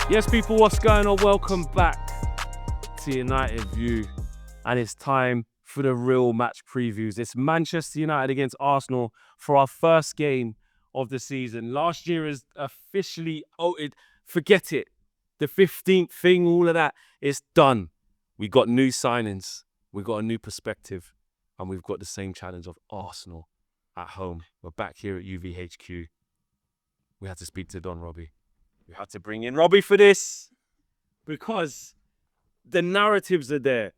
Yes, people, what's going on? Welcome back to United View. And it's time for the real match previews. It's Manchester United against Arsenal for our first game of the season. Last year is officially, forget it. The 15th thing, all of that, is done. We got new signings. We got a new perspective. And we've got the same challenge of Arsenal at home. We're back here at UVHQ. We had to speak to Don Robbie. We had to bring in Robbie for this because the narratives are there.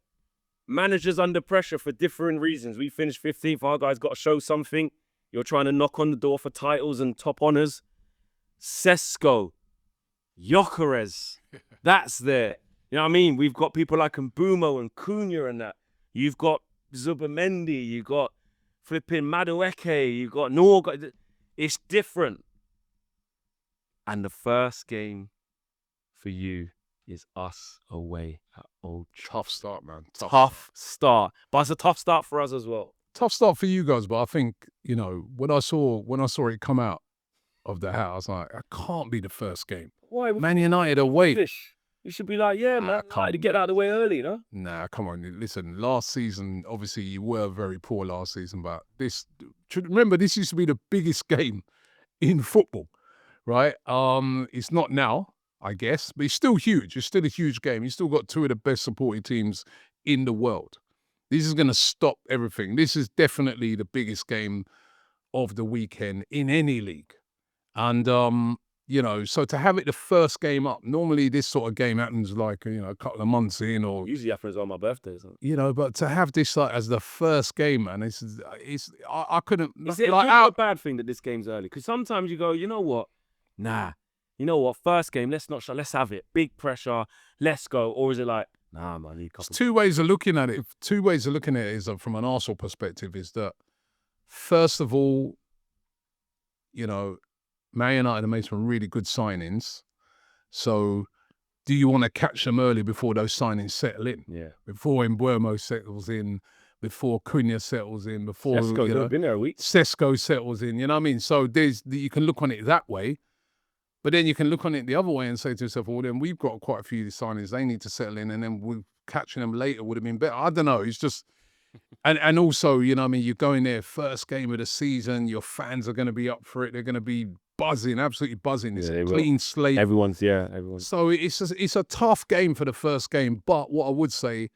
Managers under pressure for different reasons. We finished 15th. Our guys got to show something. You're trying to knock on the door for titles and top honours. Sesko, Gyökeres, that's there. You know what I mean? We've got people like Mbumo and Cunha and that. You've got Zubimendi. You've got flipping Madueke. You've got Norga. It's different. And the first game for you is us away at Old Trafford. Tough start, man. Tough start. But it's a tough start for us as well. Tough start for you guys, but I think, you know, when I saw it come out of the house, I was like, it can't be the first game. Why? Man United away. Fish. You should be like, yeah, man, to get out of the way early, you know? Nah, come on. Listen, last season, obviously you were very poor last season, but remember, this used to be the biggest game in football. Right? It's not now, I guess, but it's still huge. It's still a huge game. You still got two of the best supporting teams in the world. This is going to stop everything. This is definitely the biggest game of the weekend in any league. And, you know, so to have it the first game up, normally this sort of game happens like, you know, a couple of months in or... Usually happens on my birthday, isn't it? You know, but to have this like as the first game, man, I couldn't... Is it like a bad thing that this game's early? Because sometimes you go, you know what? Nah, you know what? First game, let's have it. Big pressure, let's go. Or is it like, nah, man, I need a couple. There's two ways of looking at it. Two ways of looking at it is from an Arsenal perspective is that, first of all, you know, Man United have made some really good signings. So do you want to catch them early before those signings settle in? Yeah. Before Mbumo settles in, before Cunha settles in, before Sesko's been there a week. Sesko settles in, you know what I mean? So you can look on it that way. But then you can look on it the other way and say to yourself, well, then we've got quite a few signings. They need to settle in, and then catching them later would have been better. I don't know. It's just... And also, you know what I mean? You're going there, first game of the season. Your fans are going to be up for it. They're going to be buzzing, absolutely buzzing. It's a clean slate. Everyone's. So it's a tough game for the first game. But what I would say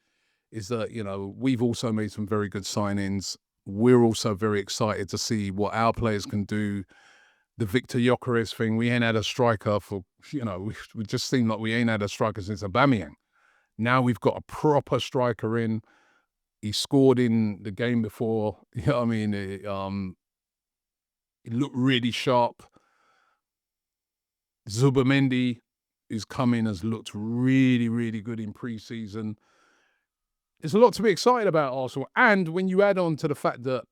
is that, you know, we've also made some very good signings. We're also very excited to see what our players can do. The Victor Gyökeres thing, we ain't had a striker for, you know, we just seem like we ain't had a striker since Aubameyang. Now we've got a proper striker in. He scored in the game before, you know what I mean? It looked really sharp. Zubimendi, who's come in, has looked really, really good in pre-season. There's a lot to be excited about Arsenal. And when you add on to the fact that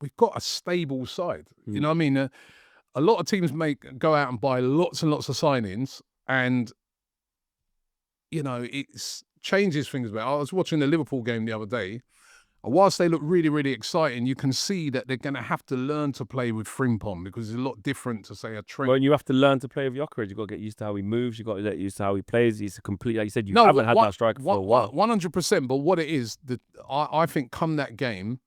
we've got a stable side, you know what I mean? A lot of teams go out and buy lots and lots of signings, and you know it changes things. But I was watching the Liverpool game the other day, and whilst they look really, really exciting, you can see that they're going to have to learn to play with Frimpong because it's a lot different to say a Trent. Well, you have to learn to play with Gyökeres. You've got to get used to how he moves. You've got to get used to how he plays. He's a complete, like you said, haven't had that striker for a while. 100%. But what it is, I think come that game,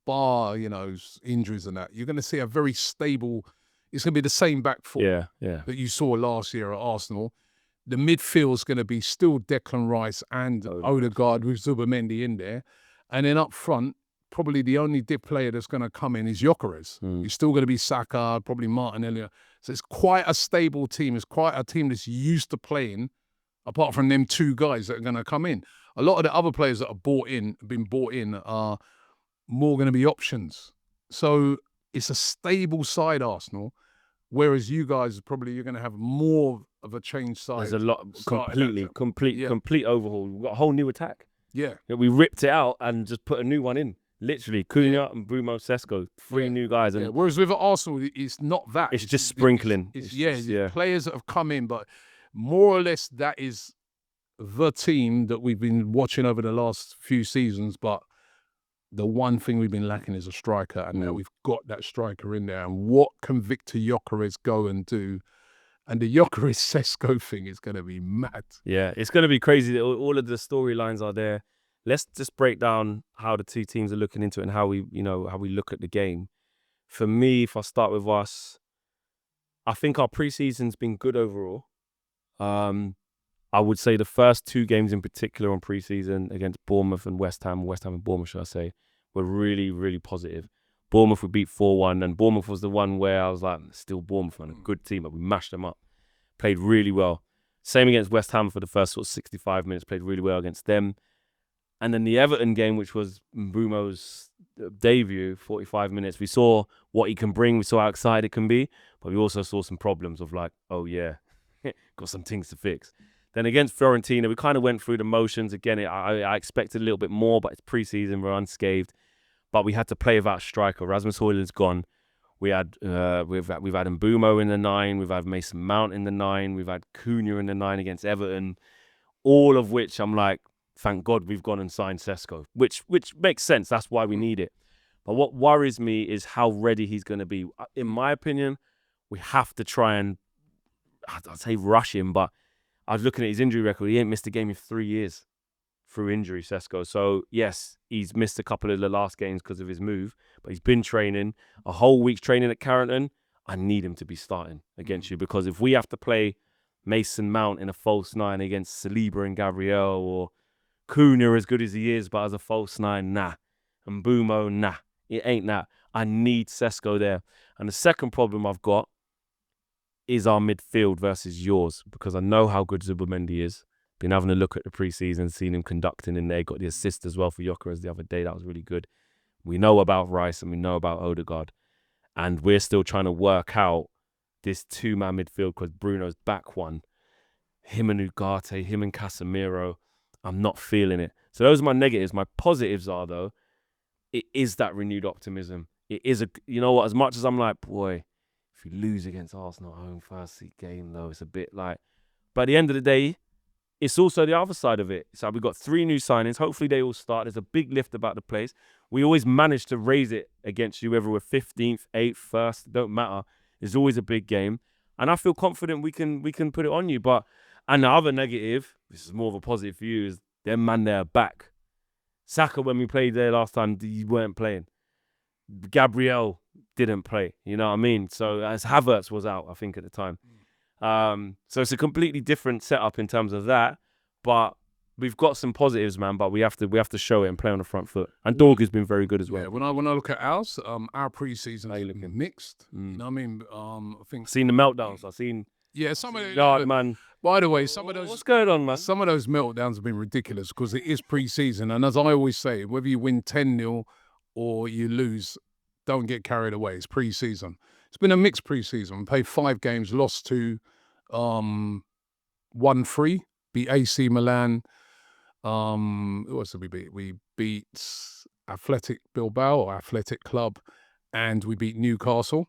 bar, you know, injuries and that, you're going to see a very stable, it's going to be the same back four that you saw last year at Arsenal. The midfield's going to be still Declan Rice and Odegaard with Zubimendi in there. And then up front, probably the only dip player that's going to come in is Gyökeres. He's still going to be Saka, probably Martinelli. So it's quite a stable team. It's quite a team that's used to playing, apart from them two guys that are going to come in. A lot of the other players that are been bought in are more going to be options. So it's a stable side, Arsenal, whereas you guys you're going to have more of a changed side. There's a lot, complete overhaul. We've got a whole new attack. Yeah. We ripped it out and just put a new one in. Literally, Cunha and Mbumo, Sesko, three new guys. And whereas with Arsenal, it's not that. It's just sprinkling. It's players that have come in, but more or less that is the team that we've been watching over the last few seasons. But the one thing we've been lacking is a striker, and now we've got that striker in there. And what can Victor Gyökeres go and do And the Gyökeres Sesko thing is going to be mad. Yeah, it's going to be crazy. All of the storylines are there. Let's just break down how the two teams are looking into it and how we look at the game. For me, if I start with us, I think our preseason's been good overall. I would say the first two games in particular on preseason against Bournemouth and West Ham and Bournemouth, should I say, were really, really positive. Bournemouth we beat 4-1, and Bournemouth was the one where I was like, still Bournemouth, man, a good team, but we mashed them up. Played really well. Same against West Ham for the first 65 minutes, played really well against them. And then the Everton game, which was Mbeumo's debut, 45 minutes, we saw what he can bring, we saw how excited it can be, but we also saw some problems of like, oh yeah, got some things to fix. Then against Fiorentina, we kind of went through the motions. Again, I expected a little bit more, but it's pre-season, we're unscathed. But we had to play without a striker. Rasmus Højlund's gone. We've had Mbeumo in the 9. We've had Mason Mount in the 9. We've had Cunha in the 9 against Everton. All of which I'm like, thank God we've gone and signed Sesko, which makes sense. That's why we need it. But what worries me is how ready he's going to be. In my opinion, we have to try and, I'd say rush him, but I was looking at his injury record. He ain't missed a game in 3 years through injury, Sesko. So, yes, he's missed a couple of the last games because of his move, but he's been training, a whole week's training at Carrington. I need him to be starting against you, because if we have to play Mason Mount in a false 9 against Saliba and Gabriel, or Cunha as good as he is, but as a false 9, nah. And Mbeumo, nah. It ain't that. I need Sesko there. And the second problem I've got is our midfield versus yours, because I know how good Zubimendi is. Been having a look at the preseason, seen him conducting in there. Got the assist as well for Gyökeres the other day. That was really good. We know about Rice and we know about Odegaard. And we're still trying to work out this two-man midfield because Bruno's back one. Him and Ugarte, him and Casemiro. I'm not feeling it. So those are my negatives. My positives are, though, it is that renewed optimism. It is you know what, as much as I'm like, boy, if you lose against Arsenal at home first game, though, it's a bit like, but at the end of the day, it's also the other side of it. So we've got 3 new signings. Hopefully they all start. There's a big lift about the place. We always manage to raise it against you, whether we're 15th, 8th, 1st, it don't matter. It's always a big game. And I feel confident we can put it on you. But, and the other negative, this is more of a positive for you, is them man there back. Saka, when we played there last time, you weren't playing. Gabriel didn't play, you know what I mean? So as Havertz was out, I think, at the time. So it's a completely different setup in terms of that. But we've got some positives, man, but we have to show it and play on the front foot. And Dorg has been very good as well. Yeah, when I look at ours, our pre-season is mixed. You know what I mean? I think I've seen the meltdowns. I've seen some of the man. By the way, some of those, what's going on, man? Some of those meltdowns have been ridiculous because it is pre-season, and as I always say, whether you win 10-0 or you lose, don't get carried away. It's pre-season. It's been a mixed pre-season. We played 5 games, lost 2, 1-3, beat AC Milan. Who else did we beat? We beat Athletic Bilbao or Athletic Club, and we beat Newcastle.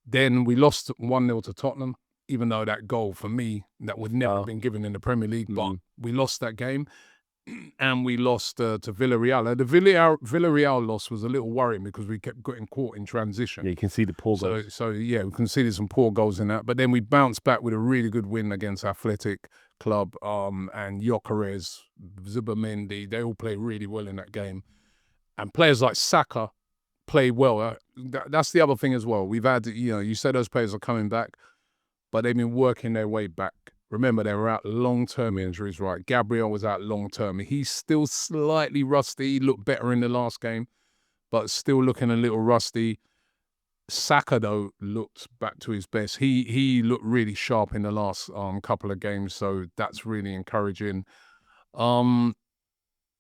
Then we lost 1-0 to Tottenham, even though that goal for me, that would never have been given in the Premier League, but we lost that game. And we lost to Villarreal. The Villarreal loss was a little worrying because we kept getting caught in transition. Yeah, you can see the poor goals. So yeah, we conceded some poor goals in that. But then we bounced back with a really good win against Athletic Club, and Gyökeres, Zubimendi. They all played really well in that game. And players like Saka play well. That's the other thing as well. We've had, you said those players are coming back, but they've been working their way back. Remember, they were out long-term injuries, right? Gabriel was out long-term. He's still slightly rusty. He looked better in the last game, but still looking a little rusty. Saka, though, looked back to his best. He looked really sharp in the last couple of games, so that's really encouraging. And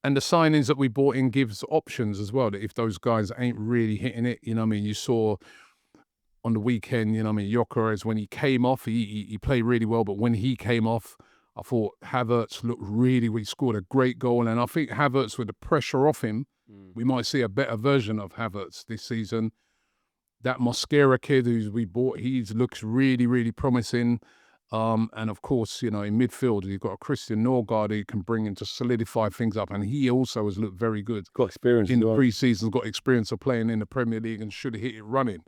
the signings that we brought in gives options as well, that if those guys ain't really hitting it, you know what I mean? You saw on the weekend, you know what I mean, Gyökeres, when he came off, he played really well, but when he came off, I thought Havertz looked he scored a great goal, and I think Havertz, with the pressure off him, we might see a better version of Havertz this season. That Mosquera kid we bought, he looks really, really promising. And of course, in midfield, you've got a Christian Norgard who can bring in to solidify things up, and he also has looked very good. Got experience in the pre-season, got experience of playing in the Premier League and should have hit it running.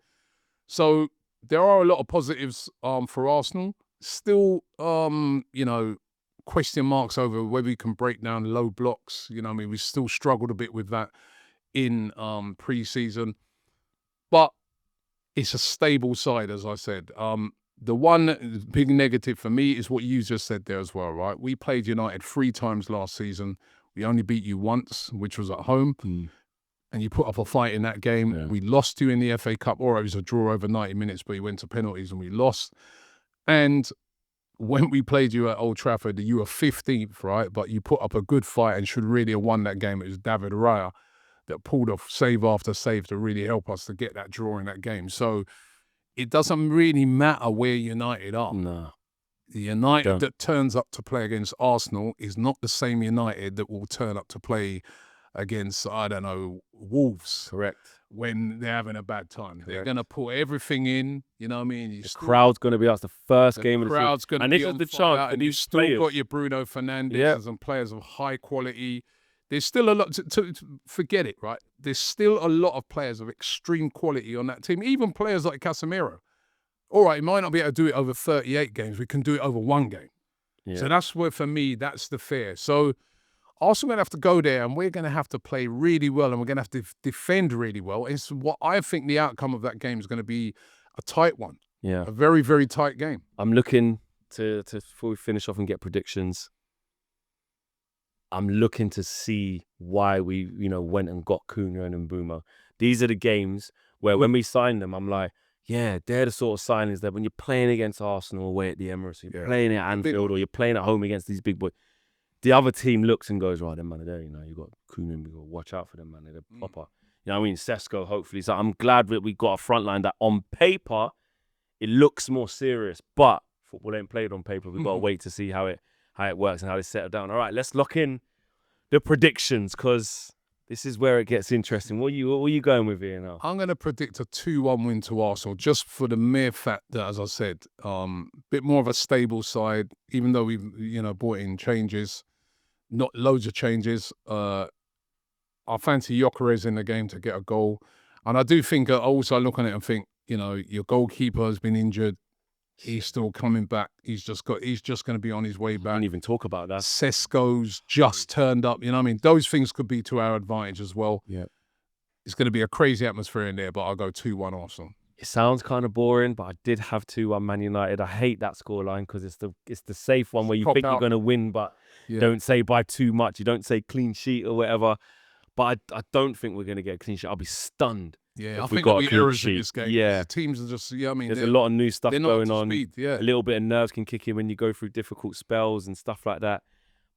So there are a lot of positives for Arsenal. Still, you know, question marks over whether we can break down low blocks. You know what I mean? We still struggled a bit with that in pre-season. But it's a stable side, as I said. The one big negative for me is what you just said there as well, right? We played United 3 times last season. We only beat you once, which was at home. And you put up a fight in that game. Yeah. We lost you in the FA Cup, or it was a draw over 90 minutes, but you went to penalties and we lost. And when we played you at Old Trafford, you were 15th, right? But you put up a good fight and should really have won that game. It was David Raya that pulled off save after save to really help us to get that draw in that game. So it doesn't really matter where United are. No. The United that turns up to play against Arsenal is not the same United that will turn up to play against, I don't know, Wolves. Correct. When they're having a bad time. Correct. They're going to put everything in, you know what I mean? The crowd's going to be us the first game of the season. The crowd's going to be on the fire, chance. And you've still got your Bruno Fernandes and players of high quality. There's still a lot to forget it, right? There's still a lot of players of extreme quality on that team, even players like Casemiro. All right, he might not be able to do it over 38 games. We can do it over 1 game. Yeah. So that's where, for me, that's the fear. So Arsenal going to have to go there and we're going to have to play really well and we're going to have to defend really well. It's what I think the outcome of that game is going to be a tight one. Yeah. A very, very tight game. I'm looking to before we finish off and get predictions, I'm looking to see why we, went and got Cunha and Mbeumo. These are the games where when we signed them, I'm like, yeah, they're the sort of signings that when you're playing against Arsenal away at the Emirates, you're playing at Anfield or you're playing at home against these big boys, the other team looks and goes, right, them man are there, you got Cunha, you got to watch out for them, man. They're proper. You know what I mean? Sesko, hopefully. So I'm glad that we got a front line that on paper, it looks more serious, but football ain't played on paper. We've got to wait to see how it works and how they settle down. All right, let's lock in the predictions because this is where it gets interesting. What are you going with here now? I'm going to predict a 2-1 win to Arsenal just for the mere fact that, as I said, bit more of a stable side, even though we've, brought in changes, not loads of changes. I fancy Gyökeres in the game to get a goal. And I do think, also I look on it and think, your goalkeeper has been injured. He's still coming back. He's just going to be on his way back. I didn't even talk about that. Sesko's just turned up. You know what I mean? Those things could be to our advantage as well. Yeah. It's going to be a crazy atmosphere in there, but I'll go 2-1 Arsenal. It sounds kind of boring, but I did have 2-1 Man United. I hate that scoreline because it's the safe one where you think you're going to win, but don't say by too much. You don't say clean sheet or whatever. But I don't think we're going to get a clean sheet. I'll be stunned. Yeah, I think there'll be errors in this game. Yeah. The teams are just, there's a lot of new stuff going on. Speed, a little bit of nerves can kick in when you go through difficult spells and stuff like that.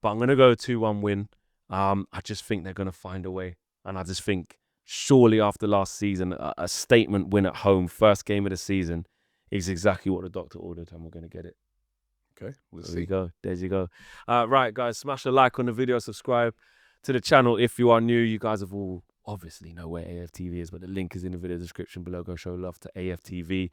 But I'm going to go 2-1 win. I just think they're going to find a way. And I just think surely after last season, a statement win at home, first game of the season, is exactly what the doctor ordered and we're going to get it. Okay, there you go. There you go. Right, guys, smash a like on the video, subscribe to the channel if you are new. You guys have all obviously know where AFTV is, but the link is in the video description below. Go show love to AFTV.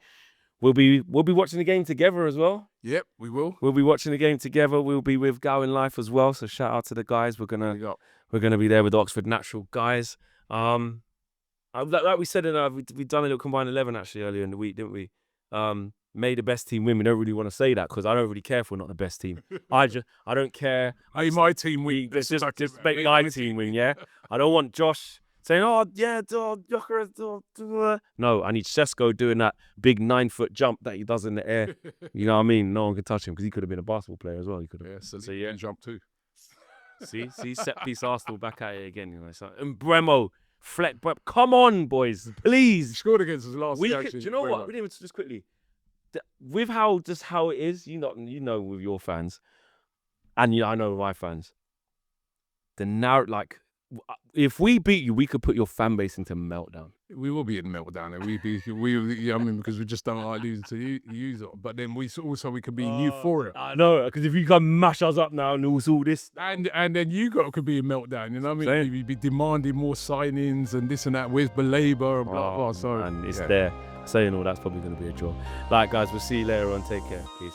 We'll be watching the game together as well. Yep, we will. We'll be watching the game together. We'll be with Gowan Life as well. So shout out to the guys. We're gonna be there with the Oxford Natural guys. Like we said, we've done a little combined 11 actually earlier in the week, didn't we? May the best team win. We don't really want to say that because I don't really care if we're not the best team. I don't care. Hey, my team win. Let's just make my team win, yeah? I don't want Josh saying, no, I need Sesko doing that big 9-foot jump that he does in the air. You know what I mean? No one can touch him because he could have been a basketball player as well. He could have. Yeah, so he can jump too. See, set piece Arsenal back at it again. And Bremo, Fleck, come on, boys, please. He scored against us last year. Do you know what? We didn't even just quickly. With how it is, you know, with your fans, and I know with my fans. If we beat you, we could put your fan base into meltdown. We will be in meltdown, and because we just don't like losing to you. But then we could be in euphoria. I know, because if you can mash us up now and all this, and then you could be in meltdown. You know what I mean? You'd be demanding more signings and this and that. Where's Belabor and blah blah. So and it's there. Saying all that's probably going to be a draw. Like guys, we'll see you later on. Take care. Peace.